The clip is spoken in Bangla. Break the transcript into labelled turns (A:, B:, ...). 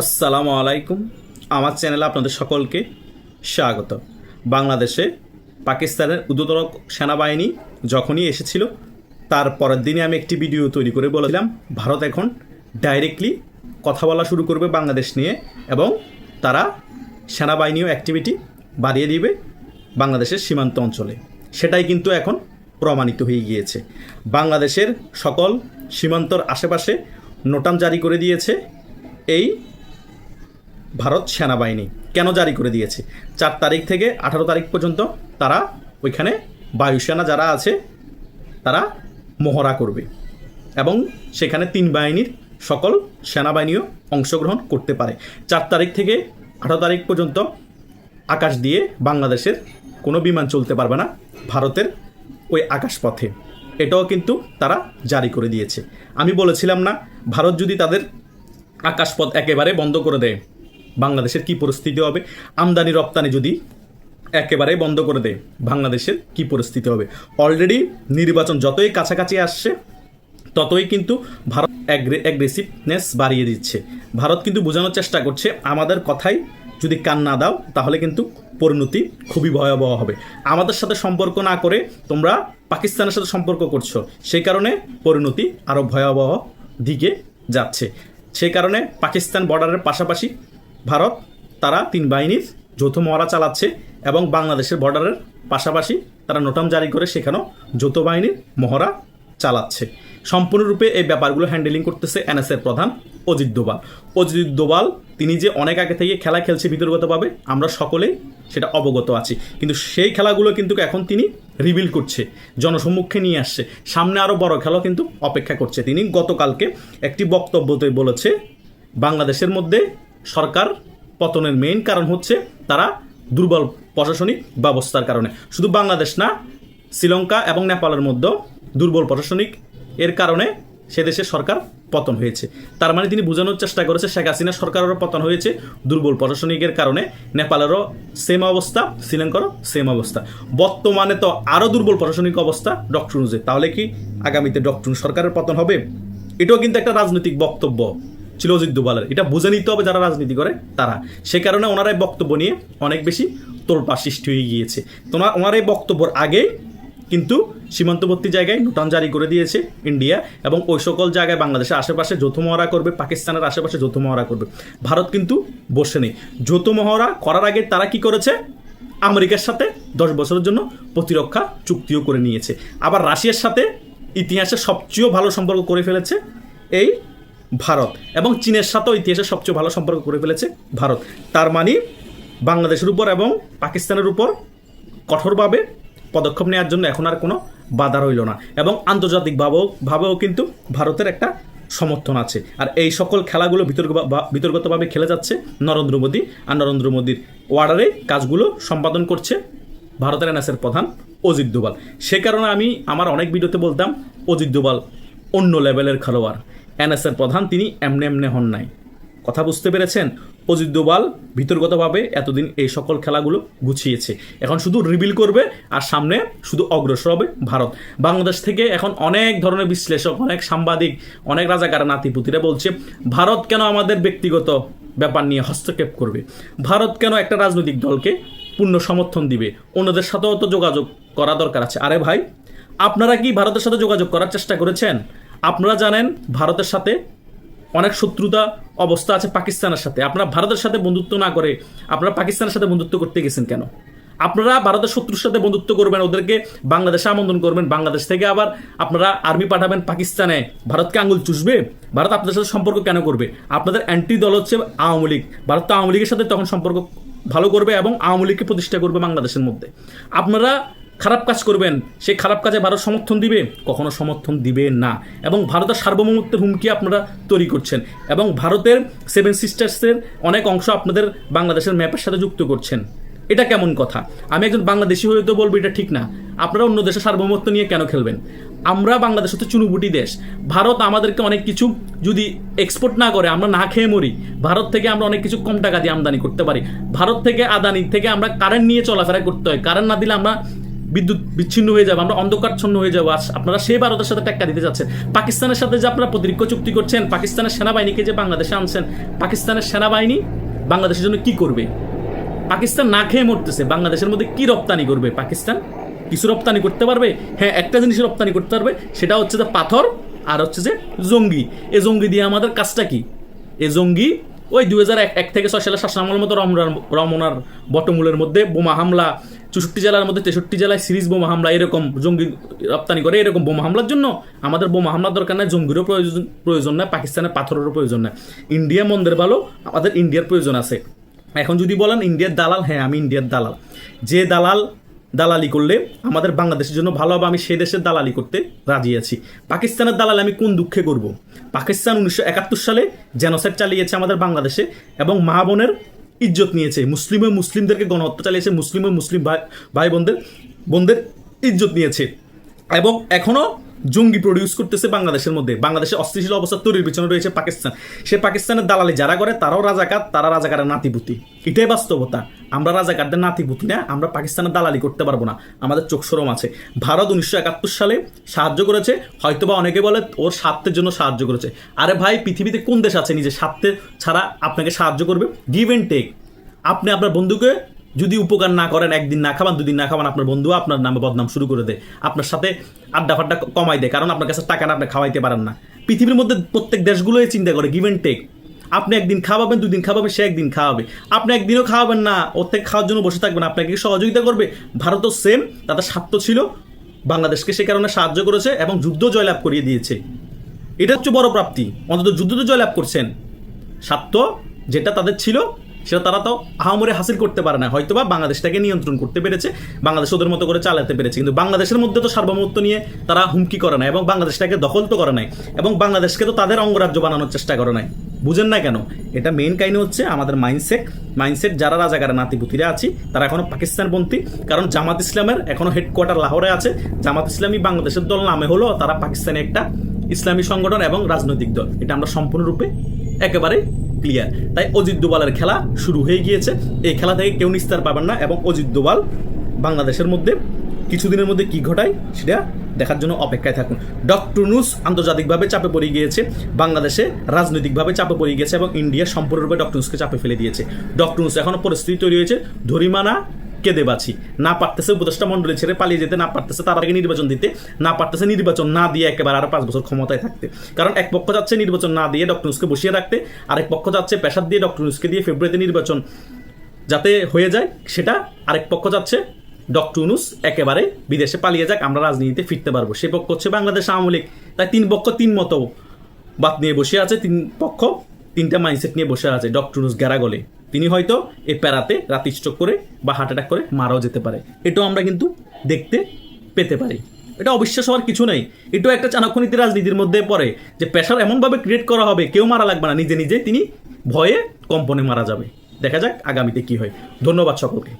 A: আসসালামু আলাইকুম। আমার চ্যানেলে আপনাদের সকলকে স্বাগত। বাংলাদেশে পাকিস্তানের ঊর্ধ্বতন সেনাবাহিনী যখনই এসেছিল তার পরের দিনে আমি একটি ভিডিও তৈরি করে বলেছিলাম ভারত এখন ডাইরেক্টলি কথা বলা শুরু করবে বাংলাদেশ নিয়ে এবং তারা সেনাবাহিনীও অ্যাক্টিভিটি বাড়িয়ে দিবে বাংলাদেশের সীমান্ত অঞ্চলে। সেটাই কিন্তু এখন প্রমাণিত হয়ে গিয়েছে। বাংলাদেশের সকল সীমান্তর আশেপাশে নোটাম জারি করে দিয়েছে এই ভারত সেনাবাহিনী। কেন জারি করে দিয়েছে? 4 তারিখ থেকে 18 তারিখ পর্যন্ত তারা ওইখানে বায়ুসেনা যারা আছে তারা মহড়া করবে এবং সেখানে 3 বাহিনীর সকল সেনাবাহিনীও অংশগ্রহণ করতে পারে। 4 তারিখ থেকে 18 তারিখ পর্যন্ত আকাশ দিয়ে বাংলাদেশের কোনো বিমান চলতে পারবে না ভারতের ওই আকাশপথে। এটাও কিন্তু তারা জারি করে দিয়েছে। আমি বলেছিলাম না, ভারত যদি তাদের আকাশপথ একেবারে বন্ধ করে দেয় বাংলাদেশের কি পরিস্থিতি হবে? আমদানি রপ্তানি যদি একেবারে বন্ধ করে দেয় বাংলাদেশের কি পরিস্থিতি হবে? অলরেডি নির্বাচন যতই কাছাকাছি আসছে ততই কিন্তু ভারত অ্যাগ্রেসিভনেস বাড়িয়ে দিচ্ছে। ভারত কিন্তু বোঝানোর চেষ্টা করছে আমাদের কথাই যদি কান না দাও তাহলে কিন্তু পরিণতি খুবই ভয়াবহ হবে। আমাদের সাথে সম্পর্ক না করে তোমরা পাকিস্তানের সাথে সম্পর্ক করছো, সেই কারণে পরিণতি আরও ভয়াবহ দিকে যাচ্ছে। সেই কারণে পাকিস্তান বর্ডারের পাশাপাশি ভারত তারা 3 বাহিনীর যৌথ মহড়া চালাচ্ছে এবং বাংলাদেশের বর্ডারের পাশাপাশি তারা নোটাম জারি করে সেখানেও যৌথ বাহিনীর মহড়া চালাচ্ছে। সম্পূর্ণরূপে এই ব্যাপারগুলো হ্যান্ডেলিং করতেছে এনএসএর প্রধান অজিত দোভাল। অজিত দোভাল তিনি যে অনেক আগে থেকে খেলা খেলছে বিতর্কতভাবে আমরা সকলেই সেটা অবগত আছি, কিন্তু সেই খেলাগুলো কিন্তু এখন তিনি রিভিল করছে, জনসম্মুখে নিয়ে আসছে। সামনে আরও বড় খেলা কিন্তু অপেক্ষা করছে। তিনি গতকালকে একটি বক্তব্যতে বলেছে বাংলাদেশের মধ্যে সরকার পতনের মেইন কারণ হচ্ছে তারা দুর্বল প্রশাসনিক ব্যবস্থার কারণে। শুধু বাংলাদেশ না, শ্রীলঙ্কা এবং নেপালের মধ্যেও দুর্বল প্রশাসনিক এর কারণে সে দেশের সরকার পতন হয়েছে। তার মানে তিনি বোঝানোর চেষ্টা করেছে শেখ হাসিনা সরকারেরও পতন হয়েছে দুর্বল প্রশাসনিকের কারণে। নেপালেরও সেম অবস্থা, শ্রীলঙ্কারও সেম অবস্থা। বর্তমানে তো আরও দুর্বল প্রশাসনিক অবস্থা ডক্টর ইউনূসের। তাহলে কি আগামীতে ডক্টর ইউনূস সরকারের পতন হবে? এটাও কিন্তু একটা রাজনৈতিক বক্তব্য ছিল অজিত দোভালের। এটা বুঝে নিতে হবে যারা রাজনীতি করে তারা। সে কারণে ওনার এই বক্তব্য নিয়ে অনেক বেশি তোলপাড় সৃষ্টি হয়ে গিয়েছে। তো ওনার এই বক্তব্যের আগে কিন্তু সীমান্তবর্তী জায়গায় নোটাম জারি করে দিয়েছে ইন্ডিয়া এবং ওই সকল জায়গায় বাংলাদেশের আশেপাশে যৌথ মহড়া করবে, পাকিস্তানের আশেপাশে যৌথ মহড়া করবে। ভারত কিন্তু বসে নেই। যৌথ মহড়া করার আগে তারা কি করেছে? আমেরিকার সাথে 10 বছরের জন্য প্রতিরক্ষা চুক্তিও করে নিয়েছে। আবার রাশিয়ার সাথে ইতিহাসে সবচেয়ে ভালো সম্পর্ক করে ফেলেছে এই ভারত এবং চীনের সাথেও ইতিহাসে সবচেয়ে ভালো সম্পর্ক করে ফেলেছে ভারত। তার মানে বাংলাদেশের উপর এবং পাকিস্তানের উপর কঠোরভাবে পদক্ষেপ নেওয়ার জন্য এখন আর কোনো বাধা রইল না এবং আন্তর্জাতিকভাবেও কিন্তু ভারতের একটা সমর্থন আছে। আর এই সকল খেলাগুলো বিতর্কতভাবে খেলে যাচ্ছে নরেন্দ্র মোদী, আর নরেন্দ্র মোদীর ওয়ার্ডারে কাজগুলো সম্পাদন করছে ভারতের এনএসএর প্রধান অজিত দোভাল। সে কারণে আমি আমার অনেক ভিডিওতে বলতাম অজিত দোভাল অন্য লেভেলের খেলোয়াড়। এনএসএর প্রধান তিনি এমনি হন নাই। কথা বুঝতে পেরেছেন? অজিত দোভাল বিতর্কতভাবে এতদিন এই সকল খেলাগুলো গুছিয়েছে, এখন শুধু রিভিল করবে আর সামনে শুধু অগ্রসর হবে ভারত। বাংলাদেশ থেকে এখন অনেক ধরনের বিশ্লেষক, অনেক সাংবাদিক, অনেক রাজাকার নাতিপুতিরা বলছে ভারত কেন আমাদের ব্যক্তিগত ব্যাপার নিয়ে হস্তক্ষেপ করবে, ভারত কেন একটা রাজনৈতিক দলকে পূর্ণ সমর্থন দিবে, অন্যদের সাথেও তো যোগাযোগ করা দরকার আছে। আরে ভাই, আপনারা কি ভারতের সাথে যোগাযোগ করার চেষ্টা করেছেন? আপনারা জানেন ভারতের সাথে অনেক শত্রুতা অবস্থা আছে পাকিস্তানের সাথে। আপনারা ভারতের সাথে বন্ধুত্ব না করে আপনারা পাকিস্তানের সাথে বন্ধুত্ব করতে গেছেন কেন? আপনারা ভারতের শত্রুর সাথে বন্ধুত্ব করবেন, ওদেরকে বাংলাদেশে আমন্ত্রণ করবেন, বাংলাদেশ থেকে আবার আপনারা আর্মি পাঠাবেন পাকিস্তানে, ভারতকে আঙুল চুষবে? ভারত আপনাদের সাথে সম্পর্ক কেন করবে? আপনাদের অ্যান্টি দল হচ্ছে আওয়ামী লীগ। ভারত তো আওয়ামী লীগের সাথে তখন সম্পর্ক ভালো করবে এবং আওয়ামী লীগকে প্রতিষ্ঠা করবে বাংলাদেশের মধ্যে। আপনারা খারাপ কাজ করবেন, সেই খারাপ কাজে ভারত সমর্থন দিবে? কখনো সমর্থন দিবে না। এবং ভারতের সার্বভৌমত্বের হুমকি আপনারা তৈরি করছেন এবং ভারতের 7 সিস্টার্সের অনেক অংশ আপনাদের বাংলাদেশের ম্যাপের সাথে যুক্ত করছেন। এটা কেমন কথা? আমি একজন বাংলাদেশি হয়ে তো বলবো এটা ঠিক না। আপনারা অন্য দেশের সার্বভৌমত্ব নিয়ে কেন খেলবেন? আমরা বাংলাদেশ হচ্ছে চুনুপুটি দেশ। ভারত আমাদেরকে অনেক কিছু যদি এক্সপোর্ট না করে আমরা না খেয়ে মরি। ভারত থেকে আমরা অনেক কিছু কম টাকা দিয়ে আমদানি করতে পারি। ভারত থেকে আদানি থেকে আমরা কারেন্ট নিয়ে চলাফেরা করতে হয়। কারেন্ট না দিলে আমরা
B: বিদ্যুৎ বিচ্ছিন্ন হয়ে যাবে, আমরা অন্ধকারচ্ছন্ন হয়ে যাবো। আর আপনারা সেই ভারতের সাথে টেক্কা দিতে যাচ্ছেন। পাকিস্তানের সাথে যে আপনারা প্রতিরক্ষা চুক্তি করছেন, পাকিস্তানের সেনাবাহিনীকে যে বাংলাদেশে আনছেন, পাকিস্তানের সেনাবাহিনী বাংলাদেশের জন্য কি করবে? পাকিস্তান না খেয়ে মরতেছে, বাংলাদেশের মধ্যে কি রপ্তানি করবে? পাকিস্তান কিছু রপ্তানি করতে পারবে? হ্যাঁ, একটা জিনিস রপ্তানি করতে পারবে, সেটা হচ্ছে যে পাথর, আর হচ্ছে যে জঙ্গি। এ জঙ্গি দিয়ে আমাদের কাজটা কি? এ জঙ্গি ওই 2001 থেকে 6 সালে শাসনামলের মতো রমনার বটমূলের মধ্যে বোমা হামলা, 64 জেলার মধ্যে 63 জেলায় সিরিজ বোমা হামলা, এরকম জঙ্গি রপ্তানি করে। এরকম বোমা হামলার জন্য আমাদের বোমা হামলার দরকার নাই, জঙ্গিরও প্রয়োজন নাই, পাকিস্তানের পাথরেরও প্রয়োজন নাই। ইন্ডিয়া মন্দের ভালো, আমাদের ইন্ডিয়ার প্রয়োজন আছে। এখন যদি বলেন ইন্ডিয়ার দালাল, হ্যাঁ আমি ইন্ডিয়ার দালাল। যে দালালি করলে আমাদের বাংলাদেশের জন্য ভালো হবে, আমি সে দেশের দালালি করতে রাজি আছি। পাকিস্তানের দালালি আমি কোন দুঃখে করব? পাকিস্তান 1971 সালে জেনোসাইড চালিয়েছে আমাদের বাংলাদেশে এবং মা বোনের ইজ্জত নিয়েছে, মুসলিমদেরকে গণহত্যা চালিয়েছে, মুসলিম ভাই বোনদের ইজ্জত নিয়েছে এবং এখনও জঙ্গি প্রডিউস করতেছে বাংলাদেশের মধ্যে। বাংলাদেশে অস্থিতিশীল অবস্থা তৈরির পিছনে রয়েছে পাকিস্তান। সে পাকিস্তানের দালালি যারা করে তারাও রাজাকার, তারা রাজাকারের নাতিপুতি। এটাই বাস্তবতা। আমরা রাজাকারদের নাতিপুতি না, আমরা পাকিস্তানের দালালি করতে পারবো না, আমাদের চোখ শরম আছে। ভারত 1971 সালে সাহায্য করেছে, হয়তোবা অনেকে বলে ওর স্বার্থের জন্য সাহায্য করেছে। আরে ভাই, পৃথিবীতে কোন দেশ আছে নিজের স্বার্থে ছাড়া আপনাকে সাহায্য করবে? Give and take. আপনি আপনার বন্ধুকে যদি উপকার না করেন, একদিন না খাবান, দুদিন না খাবান, আপনার বন্ধু আপনার নামে বদনাম শুরু করে দেয়, আপনার সাথে আড্ডা ফাড্ডা কমাই দেয়, কারণ আপনার কাছে টাকা না, আপনি খাওয়াইতে পারেন না। পৃথিবীর মধ্যে প্রত্যেক দেশগুলোই চিন্তা করে গিভ অ্যান্ড টেক। আপনি একদিন খাওয়াবেন, দুদিন খাওয়াবেন, সে একদিন খাওয়াবে। আপনি একদিনও খাওয়াবেন না, ওর থেকে খাওয়ার জন্য বসে থাকবেন, আপনাকে সহযোগিতা করবে। ভারতও সেম, তাদের স্বার্থ ছিল, বাংলাদেশকে সে কারণে সাহায্য করেছে এবং যুদ্ধ জয়লাভ করিয়ে দিয়েছে। এটা হচ্ছে বড় প্রাপ্তি, অন্তত যুদ্ধ তো জয়লাভ করছেন। স্বার্থ যেটা তাদের ছিল সেটা তারা তো আহামরে হাসিল করতে পারে না, হয়তোবা বাংলাদেশটাকে নিয়ন্ত্রণ করতে পেরেছে, বাংলাদেশ ওদের মতো করে চালাতে পেরেছে, কিন্তু বাংলাদেশের মধ্যে তো সার্বভৌমত্ব নিয়ে তারা হুমকি করে নাই এবং বাংলাদেশটাকে দখল তো করে নাই এবং বাংলাদেশকে তো তাদের অঙ্গরাজ্য বানানোর চেষ্টা করে নাই। বুঝেন না কেন? এটা মেইন কাহিনী হচ্ছে আমাদের মাইন্ডসেট। যারা রাজাকারের নাতিপুতিরা আছি তারা এখনো পাকিস্তানপন্থী, কারণ জামাত ইসলামের এখনো হেডকোয়ার্টার লাহোরে আছে। জামাত ইসলামী বাংলাদেশের দল নামে হলো, তারা পাকিস্তানে একটা ইসলামী সংগঠন এবং রাজনৈতিক দল। এটা আমরা সম্পূর্ণরূপে একেবারে ক্লিয়ার। তাই অজিত দোভালের খেলা শুরু হয়ে গিয়েছে। এই খেলা থেকে কেউ নিস্তার পাবেন না এবং অজিত দোভাল বাংলাদেশের মধ্যে কিছুদিনের মধ্যে কি ঘটায় সেটা দেখার জন্য অপেক্ষায় থাকুন। ডক্টর ইউনূস আন্তর্জাতিকভাবে চাপে পড়ে গিয়েছে, বাংলাদেশে রাজনৈতিকভাবে চাপে পড়ে গিয়েছে এবং ইন্ডিয়া সম্পূর্ণরূপে ডক্টর ইউনূসকে চাপে ফেলে দিয়েছে। ডক্টর ইউনূস এখনো পরিস্থিতি তৈরি হয়েছে ধরিমানা কেঁদে বাছি, না পারতেছে উপদেষ্টা মন্ডলী ছেড়ে পালিয়ে যেতে, না পারতেছে তার আগে নির্বাচন দিতে, না পারতেছে নির্বাচন না দিয়ে একেবারে আরো 5 বছর ক্ষমতায় থাকতে। কারণ এক পক্ষ যাচ্ছে নির্বাচন না দিয়ে ডক্টর ইউনূসকে বসিয়ে রাখতে, আরেক পক্ষ যাচ্ছে প্রেসার দিয়ে ডক্টর ইউনূসকে দিয়ে ফেব্রুয়ারিতে নির্বাচন যাতে হয়ে যায় সেটা, আরেক পক্ষ যাচ্ছে ডক্টর ইউনূস একেবারে বিদেশে পালিয়ে যাক, আমরা রাজনীতিতে ফিরতে পারবো। সে পক্ষ হচ্ছে বাংলাদেশ আওয়ামী লীগ। তাই 3 পক্ষ 3 মত বাদ নিয়ে বসে আছে, 3 পক্ষ 3টা মাইন্ডসেট নিয়ে বসে আছে। ডক্টর ইউনূস গেরাগলে তিনি হয়তো এই প্যারাতে রাতে স্ট্রোক করে বা হার্ট অ্যাটাক করে মারাও যেতে পারে। এটাও আমরা কিন্তু দেখতে পেতে পারি। এটা অবিশ্বাস হওয়ার কিছু নেই। এটাও একটা চাণক্যনীতি রাজনীতির মধ্যে পড়ে যে প্রেশার এমনভাবে ক্রিয়েট করা হবে কেউ মারা লাগবে না, নিজে নিজে তিনি ভয়ে কম্পনে মারা যাবে। দেখা যাক আগামীতে কি হয়। ধন্যবাদ সকলকে।